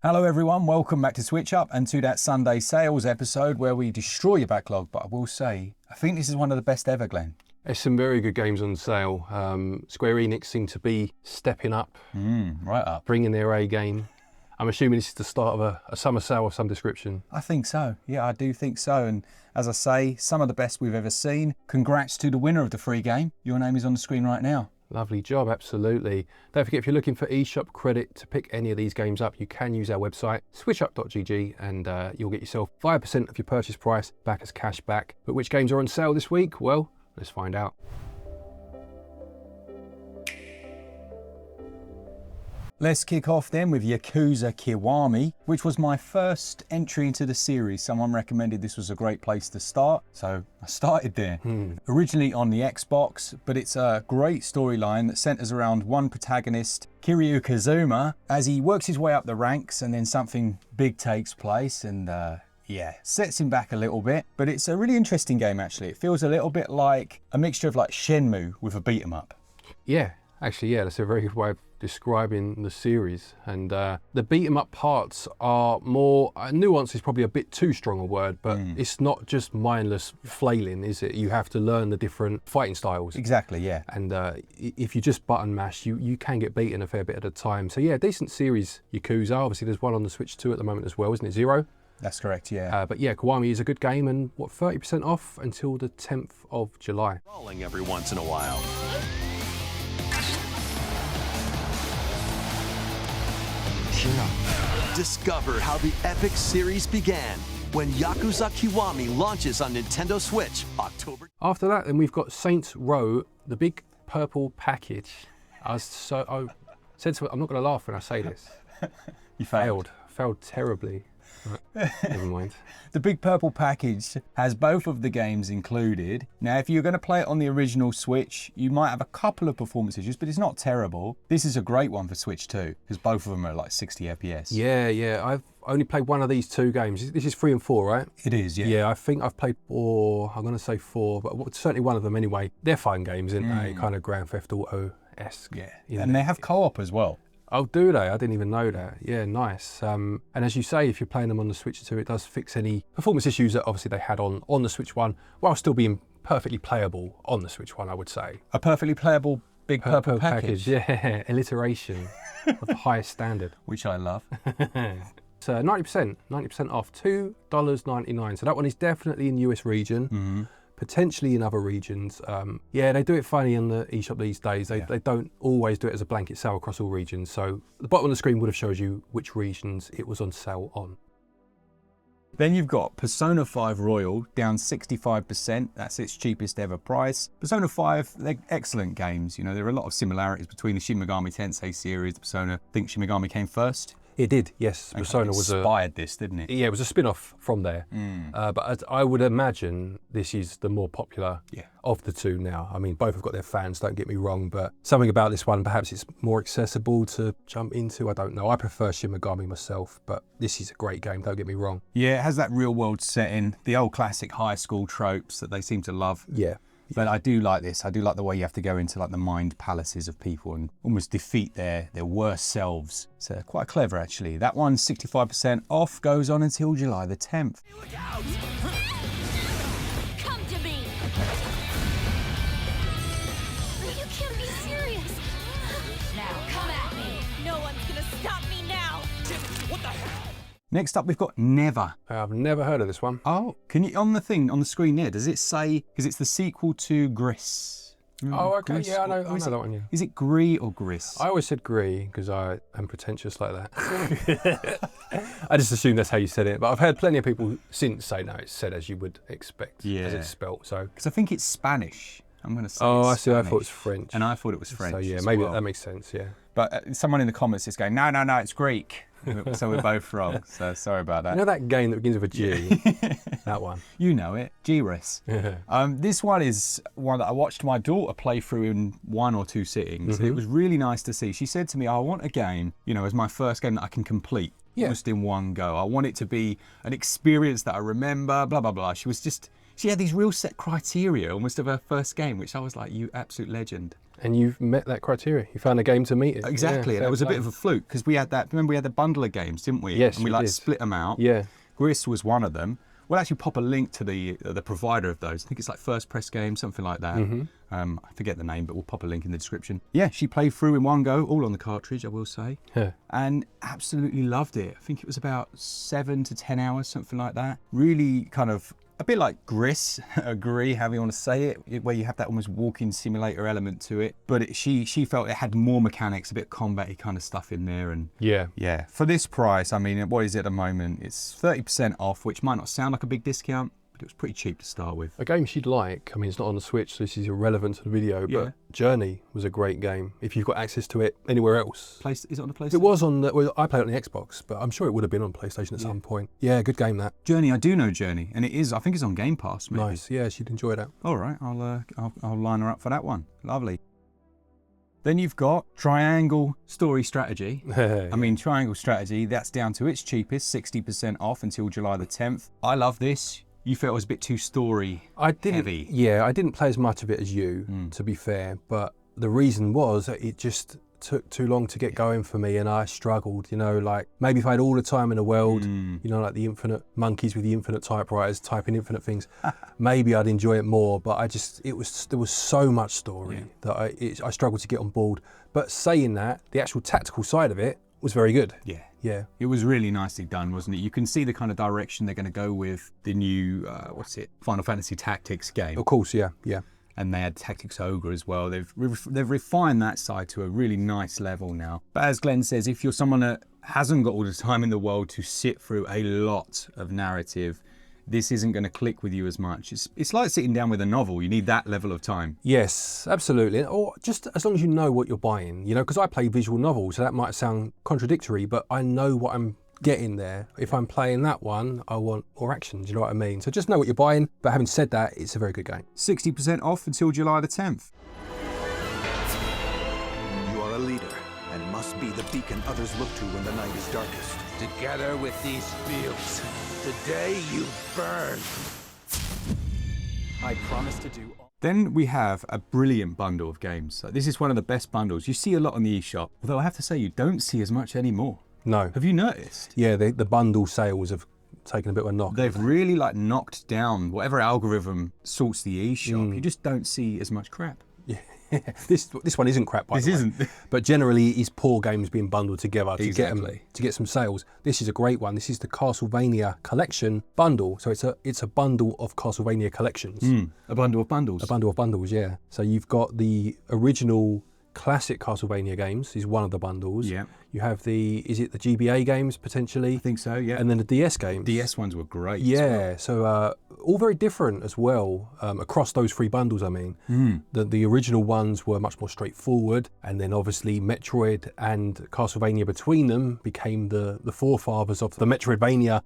Hello everyone, welcome back to SwitchUp and to that Sunday sales episode where we destroy your backlog. But I will say, I think this is one of the best ever, Glenn. There's some very good games on sale. Square Enix seem to be stepping up. Right up. Bringing their A game. I'm assuming this is the start of a summer sale of some description. I think so. Yeah, I do think so. And as I say, some of the best we've ever seen. Congrats to the winner of the free game. Your name is on the screen right now. Lovely job, absolutely. Don't forget, if you're looking for eShop credit to pick any of these games up, you can use our website, switchup.gg, and you'll get yourself 5% of your purchase price back as cash back. But which games are on sale this week? Well, let's find out. Let's kick off then with Yakuza Kiwami, which was my first entry into the series. Someone recommended this was a great place to start, so I started there. Originally on the Xbox, but it's a great storyline that centers around one protagonist, Kiryu Kazuma, as he works his way up the ranks and then something big takes place and yeah, sets him back a little bit. But it's a really interesting game actually. It feels a little bit like a mixture of like Shenmue with a beat 'em up. Yeah, actually, yeah, that's a very good way of describing the series. And the beat 'em up parts are more, nuance is probably a bit too strong a word, but it's not just mindless flailing, is it? You have to learn the different fighting styles. Exactly, yeah. And if you just button mash, you can get beaten a fair bit at a time. So yeah, decent series, Yakuza. Obviously there's one on the Switch 2 at the moment as well, isn't it? Zero? That's correct, yeah. But yeah, Kiwami is a good game, and what, 30% off until the 10th of July. Rolling every once in a while. Discover how the epic series began when Yakuza Kiwami launches on Nintendo Switch, October. After that, then we've got Saints Row, the big purple package. I said to, I'm not going to laugh when I say this. You failed. Failed terribly. Right. Never mind. The big purple package has both of the games included. Now, if you're going to play it on the original Switch, you might have a couple of performance issues, but it's not terrible. This is a great one for Switch 2, because both of them are like 60 FPS. Yeah. I've only played one of these two games. This is 3 and 4, right? It is, yeah. Yeah, I think I've played 4, I'm going to say 4, but certainly one of them anyway. They're fun games, aren't they? Kind of Grand Theft Auto-esque. Yeah, and they have co-op as well. Oh, do they? I didn't even know that. Yeah, nice. And as you say, if you're playing them on the Switch 2, it does fix any performance issues that obviously they had on the Switch 1, while still being perfectly playable on the Switch 1, I would say. A perfectly playable big purple package. Yeah, alliteration of the highest standard. Which I love. So 90% off, $2.99. So that one is definitely in US region. Potentially in other regions. Yeah, they do it funny in the eShop these days. They don't always do it as a blanket sale across all regions. So the bottom of the screen would have showed you which regions it was on sale on. Then you've got Persona 5 Royal, down 65%. That's its cheapest ever price. Persona 5, they're excellent games. You know, there are a lot of similarities between the Shin Megami Tensei series. The Persona, I think Shin Megami came first. It did, yes. Persona was inspired this, didn't it? Yeah, it was a spin-off from there. But I would imagine this is the more popular of the two now. I mean, both have got their fans, don't get me wrong, but something about this one, perhaps it's more accessible to jump into, I don't know. I prefer Shin Megami myself, but this is a great game, don't get me wrong. Yeah, it has that real-world setting, the old classic high school tropes that they seem to love. Yeah. But I do like this. I do like the way you have to go into like the mind palaces of people and almost defeat their worst selves. So quite clever actually. That one's 65% off, goes on until July the 10th. Look out! Come to me! You can't be serious! Now come at me! No one's gonna stop me now! What the hell? Next up, we've got Neva. I've never heard of this one. Oh, can you, on the screen there, does it say, because it's the sequel to Gris? Oh, okay, Gris, yeah, I know that one, yeah. Is it Gris or Gris? I always said Gris because I am pretentious like that. I just assumed that's how you said it, but I've heard plenty of people since say no, it's said as you would expect, as it's spelt, so. Because I think it's Spanish. I'm going to say I see, Spanish. I thought it was French. And I thought it was French. So yeah, maybe that makes sense, yeah. But someone in the comments is going, no, it's Greek. So we're both wrong, so sorry about that. You know that game that begins with a G? That one. You know it, G-Ris. This one is one that I watched my daughter play through in 1 or 2 sittings. It was really nice to see. She said to me, I want a game, you know, as my first game that I can complete just in one go. I want it to be an experience that I remember, blah, blah, blah. She was just she had these real set criteria almost of her first game, which I was like, you absolute legend. And you've met that criteria. You found a game to meet it. Exactly, Yeah, and it was a fair bit of a fluke because we had that. Remember, we had the bundle of games, didn't we? Yes, and we we like did. split them out. Yeah. Gris was one of them. We'll actually pop a link to the provider of those. I think it's like First Press Games, something like that. I forget the name, but we'll pop a link in the description. Yeah, she played through in one go, all on the cartridge, I will say, Yeah. and absolutely loved it. I think it was about 7 to 10 hours, something like that. Really kind of a bit like Gris, agree, however you want to say it, where you have that almost walking simulator element to it. But she felt it had more mechanics, a bit combat-y kind of stuff in there. And yeah, for this price, I mean, what is it at the moment? It's 30% off, which might not sound like a big discount, but it was pretty cheap to start with. A game she'd like, I mean, it's not on the Switch, so this is irrelevant to the video, but Journey was a great game if you've got access to it anywhere else. Is it on the PlayStation? It was on well, I played it on the Xbox, but I'm sure it would have been on PlayStation at some point. Yeah, good game that. Journey, I do know Journey, and it is, I think it's on Game Pass, maybe. Nice, yeah, she'd enjoy that. All right, I'll line her up for that one. Lovely. Then you've got Triangle Story Strategy. I mean, Triangle Strategy, that's down to its cheapest, 60% off until July the 10th. I love this. You felt it was a bit too heavy. Yeah, I didn't play as much of it as you, to be fair, but the reason was that it just took too long to get going for me and I struggled, you know, like maybe if I had all the time in the world, you know, like the infinite monkeys with the infinite typewriters typing infinite things, maybe I'd enjoy it more, but there was so much story that I struggled to get on board. But saying that, the actual tactical side of it was very good. Yeah. It was really nicely done, wasn't it? You can see the kind of direction they're going to go with the new, Final Fantasy Tactics game. Of course, yeah. And they had Tactics Ogre as well. They've refined that side to a really nice level now. But as Glenn says, if you're someone that hasn't got all the time in the world to sit through a lot of narrative, this isn't going to click with you as much. It's like sitting down with a novel. You need that level of time. Yes, absolutely. Or just as long as you know what you're buying, you know, because I play visual novels, so that might sound contradictory, but I know what I'm getting there. If I'm playing that one, I want more action, do you know what I mean? So just know what you're buying, but having said that, it's a very good game. 60% off until July the 10th. You are a leader and must be the beacon others look to when the night is darkest. Together with these fields, today you burn. I promise to do all. Then we have a brilliant bundle of games. So this is one of the best bundles. You see a lot on the eShop, although I have to say you don't see as much anymore. No. Have you noticed? Yeah, the bundle sales have taken a bit of a knock. They've really like knocked down whatever algorithm sorts the eShop. You just don't see as much crap. Yeah. This one isn't crap, by the way. This isn't. But generally, it's poor games being bundled together to Exactly. get some sales. This is a great one. This is the Castlevania Collection bundle. So it's a bundle of Castlevania collections. A bundle of bundles. A bundle of bundles, yeah. So you've got the original classic Castlevania games is one of the bundles. Yeah. You have the GBA games potentially? I think so, yeah. And then the DS games. DS ones were great. Yeah, so all very different as well across those three bundles, I mean. The original ones were much more straightforward, and then obviously Metroid and Castlevania between them became the forefathers of the Metroidvania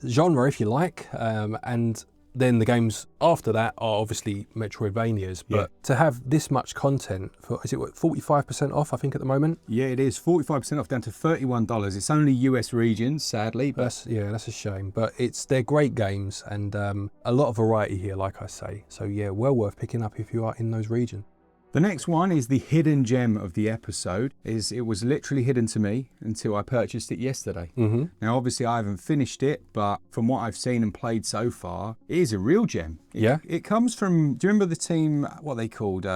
genre, if you like, and then the games after that are obviously Metroidvanias, but to have this much content for, is it what, 45% off, I think, at the moment? Yeah, it is. 45% off down to $31. It's only US regions, sadly. But That's a shame. But they're great games and a lot of variety here, like I say. So yeah, well worth picking up if you are in those regions. the next one is the hidden gem of the episode. It was literally hidden to me until I purchased it yesterday. Now, obviously, I haven't finished it, but from what I've seen and played so far, it is a real gem. It comes from, do you remember the team, what they called,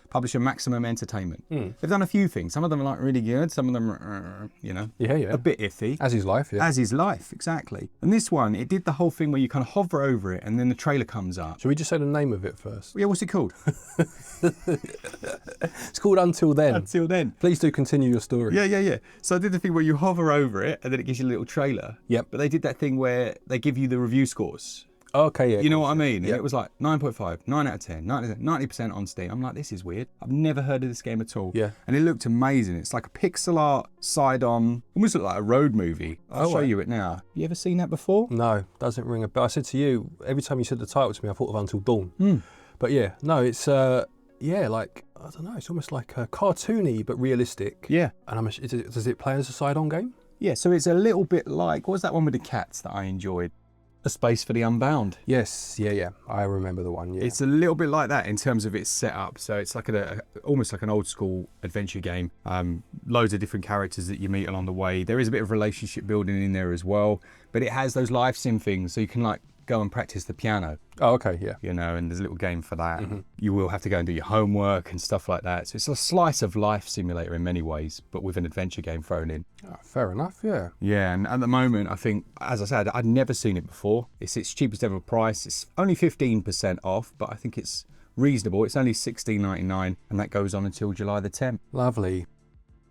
publisher Maximum Entertainment? They've done a few things. Some of them are like really good. Some of them are, a bit iffy. As is life, As is life, exactly. And this one, it did the whole thing where you kind of hover over it and then the trailer comes up. Should we just say the name of it first? Yeah, what's it called? It's called Until Then. Until Then. Please do continue your story. Yeah. So I did the thing where you hover over it and then it gives you a little trailer. Yep. But they did that thing where they give you the review scores. Okay, yeah. You know what I mean? Yep. It was like 9.5, 9 out of 10, 90% on Steam. I'm like, this is weird. I've never heard of this game at all. Yeah. And it looked amazing. It's like a pixel art side-on, almost looked like a road movie. I'll show you it now. You ever seen that before? No, doesn't ring a bell. I said to you, every time you said the title to me, I thought of Until Dawn. But yeah, no, it's, like, I don't know, it's almost like a cartoony but realistic. Yeah. And does it play as a side-on game? Yeah, so it's a little bit like, what was that one with the cats that I enjoyed? A Space for the Unbound. Yes, yeah. I remember the one, yeah. It's a little bit like that in terms of its setup. So it's like almost like an old school adventure game. Loads of different characters that you meet along the way. There is a bit of relationship building in there as well, but it has those life sim things, so you can like go and practice the piano. Oh, okay, yeah. You know, and there's a little game for that. You will have to go and do your homework and stuff like that. So it's a slice of life simulator in many ways, but with an adventure game thrown in. Oh, fair enough, yeah. Yeah, and at the moment, I think, as I said, I'd never seen it before. It's its cheapest ever price. It's only 15% off, but I think it's reasonable. It's only $16.99, and that goes on until July the 10th. Lovely.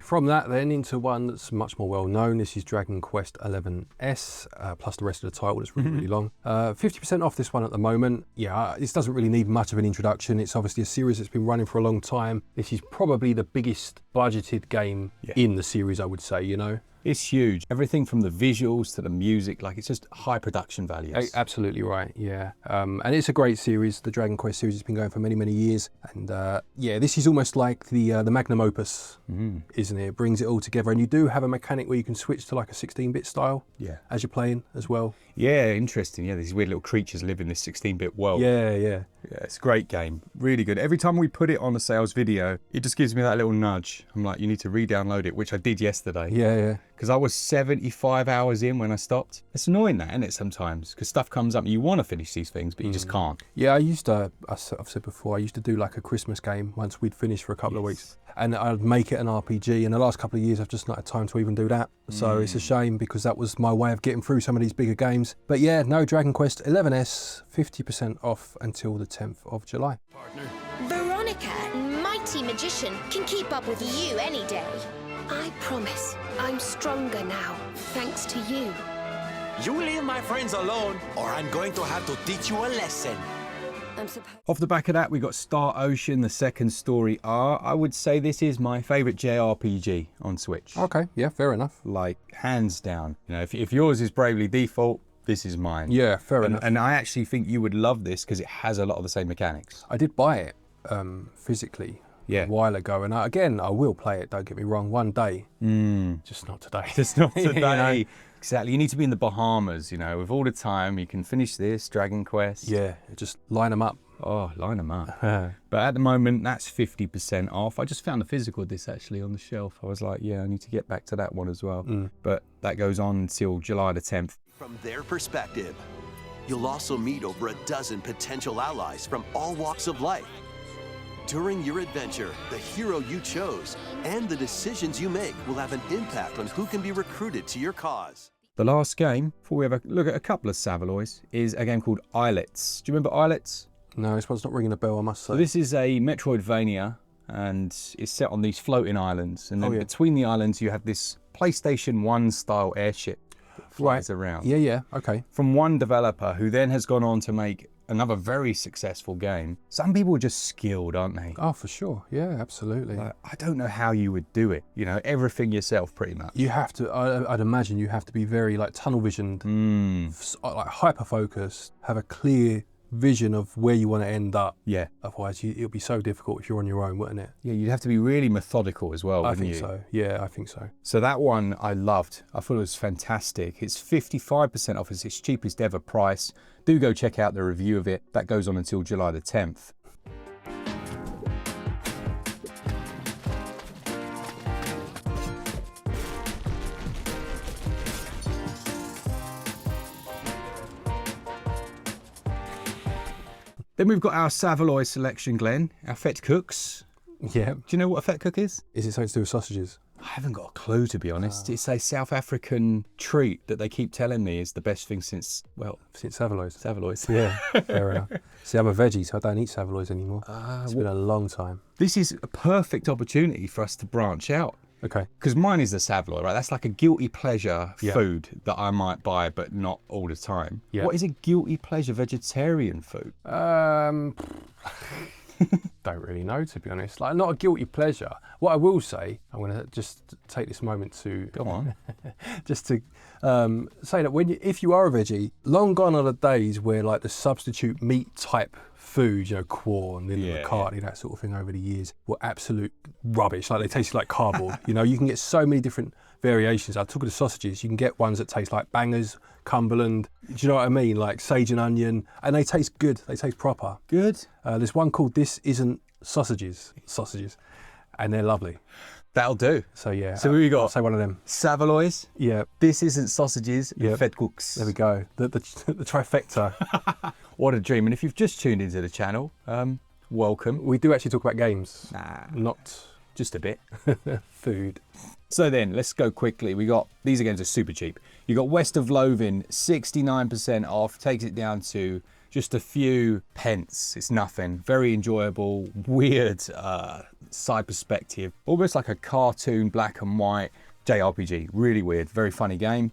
From that then into one that's much more well known. This is Dragon Quest XI's, plus the rest of the title. It's really, really long. 50% off this one at the moment. Yeah, this doesn't really need much of an introduction. It's obviously a series that's been running for a long time. This is probably the biggest budgeted game in the series, I would say, you know. It's huge. Everything from the visuals to the music, like it's just high production values. Absolutely right, yeah. And it's a great series. The Dragon Quest series has been going for many, many years. And yeah, this is almost like the magnum opus, isn't it? It brings it all together. And you do have a mechanic where you can switch to like a 16-bit style as you're playing as well. Yeah, interesting. Yeah, these weird little creatures live in this 16-bit world. Yeah. Yeah, it's a great game. Really good. Every time we put it on a sales video, it just gives me that little nudge. I'm like, you need to re-download it, which I did yesterday. Yeah. Because I was 75 hours in when I stopped. It's annoying that, isn't it, sometimes? Because stuff comes up and you want to finish these things, but you just can't. Yeah, I've said before, I used to do like a Christmas game once we'd finished for a couple of weeks. And I'd make it an RPG. In the last couple of years, I've just not had time to even do that. So it's a shame because that was my way of getting through some of these bigger games. But yeah, no, Dragon Quest XI's, 50% off until the 10th of July. Veronica, mighty magician, can keep up with you any day. I promise, I'm stronger now, thanks to you. You leave my friends alone, or I'm going to have to teach you a lesson. Off the back of that, we got Star Ocean, the second story R. I would say this is my favourite JRPG on Switch. Okay, yeah, fair enough. Like, hands down. You know, if yours is Bravely Default, this is mine. Yeah, fair enough. And I actually think you would love this because it has a lot of the same mechanics. I did buy it physically a while ago, and I will play it, don't get me wrong, one day. Just not today. Just not today. You know? Exactly. You need to be in the Bahamas, you know, with all the time. You can finish this, Dragon Quest. Yeah, just line them up. Oh, line them up. But at the moment, that's 50% off. I just found the physical of this actually on the shelf. I was like, yeah, I need to get back to that one as well. But that goes on until July the 10th. From their perspective, you'll also meet over a dozen potential allies from all walks of life. During your adventure, the hero you chose and the decisions you make will have an impact on who can be recruited to your cause. The last game, before we have a look at a couple of Savaloys, is a game called Islets. Do you remember Islets? No, this one's not ringing a bell, I must say. So this is a Metroidvania, and it's set on these floating islands. And then between the islands, you have this PlayStation 1 style airship that flies around. Yeah, okay. From one developer who then has gone on to make another very successful game. Some people are just skilled, aren't they? Oh, for sure. Yeah, absolutely. Like, I don't know how you would do it. You know, everything yourself pretty much. You have to, I'd imagine you have to be very like tunnel visioned, like hyper focused, have a clear vision of where you want to end up. Yeah. Otherwise, it'll be so difficult if you're on your own, wouldn't it? Yeah, you'd have to be really methodical as well, wouldn't you? I think so. Yeah, I think so. So that one I loved. I thought it was fantastic. It's 55% off. It's its cheapest ever price. Do go check out the review of it. That goes on until July the 10th. Then we've got our Savaloy selection, Glen, our Fett Cooks. Yeah. Do you know what a Fett Cook is? Is it something to do with sausages? I haven't got a clue, to be honest. It's a South African treat that they keep telling me is the best thing since, well... Since Savaloys. Savaloys. Yeah, fair enough. See, I'm a veggie, so I don't eat Savaloys anymore. It's been a long time. This is a perfect opportunity for us to branch out. Okay. Because mine is the Savaloy, right? That's like a guilty pleasure food that I might buy, but not all the time. Yeah. What is a guilty pleasure vegetarian food? Don't really know, to be honest. Like, not a guilty pleasure. What I will say, I'm going to just take this moment to... Go on. just to say that if you are a veggie, long gone are the days where like the substitute meat type food, you know, corn, McCartney, that sort of thing over the years, were absolute rubbish. Like they tasted like cardboard. You know, you can get so many different variations. I took the sausages. You can get ones that taste like bangers, Cumberland. Do you know what I mean? Like sage and onion, and they taste good. They taste proper. Good. There's one called This Isn't Sausages, and they're lovely. That'll do. So yeah. So who you got? I'll say one of them. Savaloys. Yeah. This Isn't Sausages. Yeah. Fed cooks. There we go. The trifecta. What a dream. And if you've just tuned into the channel, welcome. We do actually talk about games. Nah, Not just a bit. food. So then, let's go quickly. These games are super cheap. You got West of Loathing, 69% off, takes it down to just a few pence. It's nothing. Very enjoyable, weird side perspective. Almost like a cartoon, black and white JRPG. Really weird, very funny game.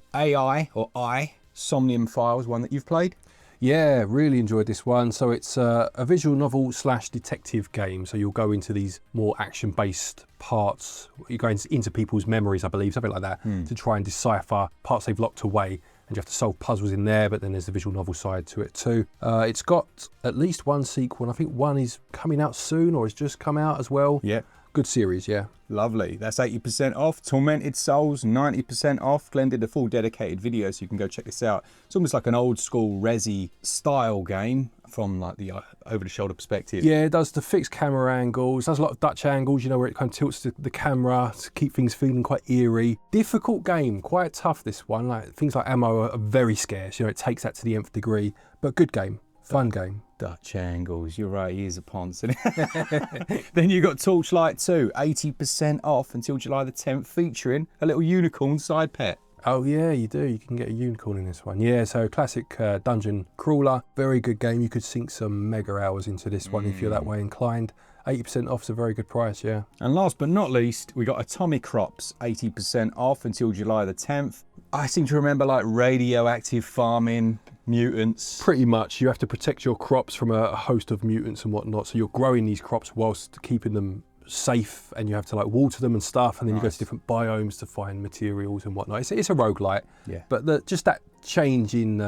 Somnium Files, one that you've played. Yeah, really enjoyed this one. So it's a visual novel / detective game. So you'll go into these more action-based parts. You go into people's memories, I believe, something like that, to try and decipher parts they've locked away. And you have to solve puzzles in there, but then there's the visual novel side to it too. It's got at least one sequel, and I think one is coming out soon or has just come out as well. Yeah. Good series, yeah. Lovely. That's 80% off. Tormented Souls, 90% off. Glen did a full dedicated video, so you can go check this out. It's almost like an old school Resi style game from like the over-the-shoulder perspective. Yeah, it does the fixed camera angles. Does a lot of Dutch angles, you know, where it kind of tilts the camera to keep things feeling quite eerie. Difficult game, quite tough this one. Like things like ammo are very scarce. You know, it takes that to the nth degree, but good game, fun game. Dutch angles, you're right, he is a ponce. Then you got Torchlight 2, 80% off until July the 10th, featuring a little unicorn side pet. Oh yeah, you do. You can get a unicorn in this one. Yeah, so classic dungeon crawler. Very good game. You could sink some mega hours into this one if you're that way inclined. 80% off is a very good price, yeah. And last but not least, we got Atomic Crops, 80% off until July the 10th. I seem to remember like radioactive farming, mutants. Pretty much. You have to protect your crops from a host of mutants and whatnot. So you're growing these crops whilst keeping them safe, and you have to like water them and stuff, and then you go to different biomes to find materials and whatnot. It's a roguelite, yeah. But just that change in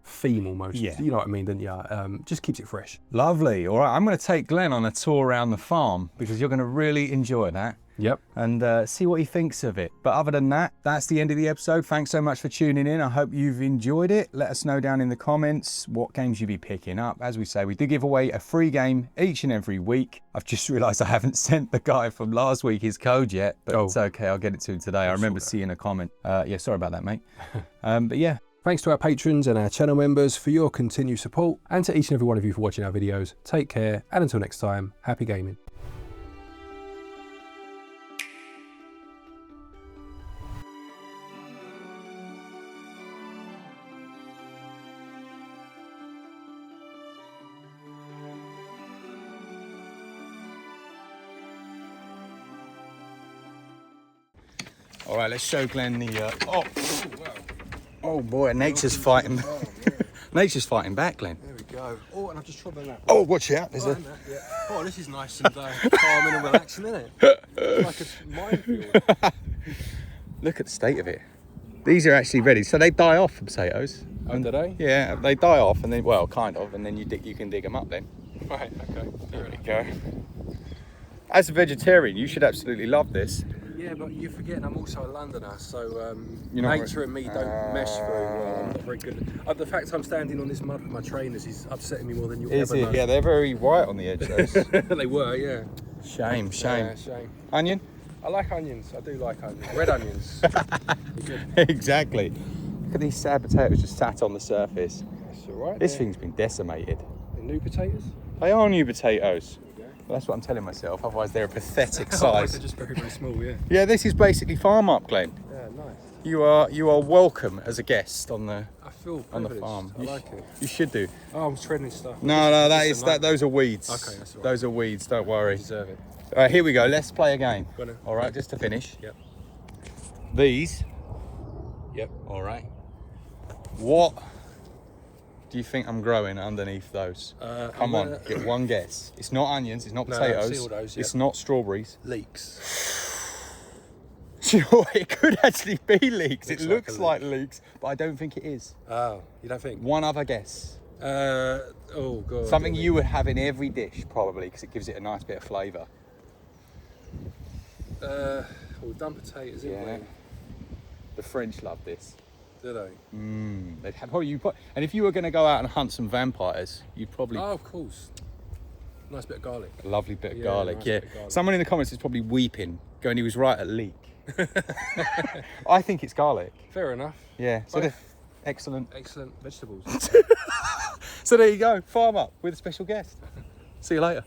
theme almost, yeah. You know what I mean, then yeah, just keeps it fresh. Lovely. All right, I'm going to take Glen on a tour around the farm because you're going to really enjoy that. Yep. And see what he thinks of it. But other than that, that's the end of the episode. Thanks so much for tuning in. I hope you've enjoyed it. Let us know down in the comments what games you'll be picking up. As we say, we do give away a free game each and every week. I've just realised I haven't sent the guy from last week his code yet, but it's okay. I'll get it to him today. I remember seeing a comment. Yeah, sorry about that, mate. But yeah. Thanks to our patrons and our channel members for your continued support, and to each and every one of you for watching our videos. Take care, and until next time, happy gaming. All right, let's show Glen the. Oh boy, nature's fighting. Nature's fighting back, Glen. There we go. Oh, and I've just trod on that. Oh, watch out! There's a. Yeah. Oh, this is nice and calming and relaxing, isn't it? It's like a minefield. Look at the state of it. These are actually ready, so they die off, the potatoes. Oh, do they? Yeah, they die off, and then kind of, and then you can dig them up then. Right. Okay. There we go. As a vegetarian, you should absolutely love this. Yeah, but you're forgetting I'm also a Londoner, so not nature and me don't mesh very well. I'm not very good. The fact I'm standing on this mud with my trainers is upsetting me more than you'll ever know. Yeah, they're very white on the edge, those. They were, yeah. Shame. Yeah, shame. Onion? I like onions. I do like onions. Red onions. Exactly. Look at these sad potatoes just sat on the surface. That's all right. This thing's been decimated. The new potatoes? They are new potatoes. Well, that's what I'm telling myself, otherwise they're a pathetic size. They're just very, very small, yeah. Yeah, this is basically FarmUp, Glen. Yeah, nice. You are welcome as a guest on the farm. I like it. You should do. Oh, I'm shredding stuff. No, those are weeds. Okay, that's all right. Those are weeds, don't worry. You deserve it. All right, here we go. Let's play a game. Gonna. All right, just to finish. Yep. These. Yep. All right. What do you think I'm growing underneath those? Come on, get one guess. It's not onions, it's not potatoes, I've seen all those, it's not strawberries. Leeks. Do you know what? It could actually be leeks. It looks like leeks, but I don't think it is. Oh, you don't think? One other guess. Oh god. Something you would have in every dish probably, because it gives it a nice bit of flavour. Well, we've done potatoes, haven't we? The French love this. Do they? They'd have, and if you were going to go out and hunt some vampires, you'd probably... Oh, of course. Nice bit of garlic. A lovely bit of garlic, nice yeah. bit of garlic. Someone in the comments is probably weeping, going, he was right at leek. I think it's garlic. Fair enough. Yeah, so Both excellent. excellent vegetables. So there you go, Farm Up with a special guest. See you later.